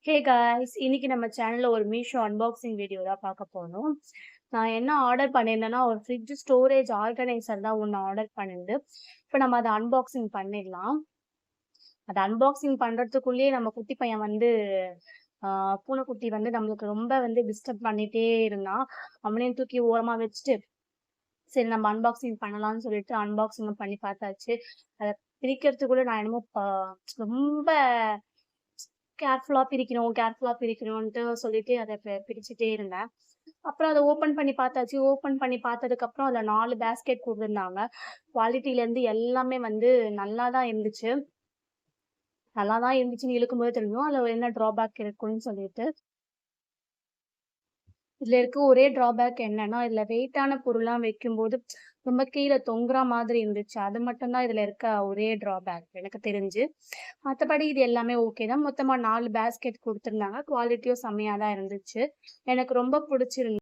Hey guys! இன்னைக்கு நம்ம சேனல்ல ஒரு மீஷோ அன்பாக்சிங் வீடியோ தான் பார்க்க போறோம். நான் என்ன ஆர்டர் பண்ணியிருந்தேன்னா, ஒரு ஃப்ரிட்ஜ் ஸ்டோரேஜ் ஆர்கனைசர் தான் ஒண்ணு ஆர்டர் பண்ணியிருந்து. இப்ப நம்ம அத அன்பாக்சிங் பண்ணிடலாம். அத அன்பாக்சிங் பண்றதுக்குள்ளயே நம்ம குட்டி பையன் வந்து ஆ பூனைக்குட்டி வந்து நம்மளுக்கு ரொம்ப வந்து டிஸ்டர்ப் பண்ணிட்டே இருந்தான். அவனையும் தூக்கி ஓரமா வச்சுட்டு, சரி நம்ம அன்பாக்சிங் பண்ணலாம்னு சொல்லிட்டு அன்பாக்சிங்கும் பண்ணி பார்த்தாச்சு. அத பிரிக்கிறதுக்குள்ள நான் என்னமோ ரொம்ப கேர்ஃபுல்லா பிரிக்கணுன்ட்டு சொல்லிட்டு அத பிரிச்சுட்டே இருந்தேன். அப்புறம் அத ஓப்பன் பண்ணி பார்த்தாச்சு. ஓப்பன் பண்ணி பார்த்ததுக்கப்புறம் அதுல 4 பேஸ்கெட் குடுத்துருந்தாங்க. குவாலிட்டிலேருந்து எல்லாமே வந்து நல்லா தான் இருந்துச்சு. நல்லா தான் இருந்துச்சுன்னு இழுக்கும்போது தெரியும். அதுல என்ன ட்ராபேக் இருக்குன்னு சொல்லிட்டு. இதுல இருக்க ஒரே ட்ராபேக் என்னன்னா, இதுல வெயிட்டான பொருள்லாம் வைக்கும்போது ரொம்ப கீழ தொங்குறா மாதிரி இருந்துச்சு. அது மட்டும் தான் இதுல இருக்க ஒரே ட்ராபேக் எனக்கு தெரிஞ்சு. மத்தபடி இது எல்லாமே ஓகே தான். மொத்தமா 4 பேஸ்கெட் குடுத்துருந்தாங்க. குவாலிட்டியும் செம்மையா தான் இருந்துச்சு. எனக்கு ரொம்ப புடிச்சிருந்துச்சு.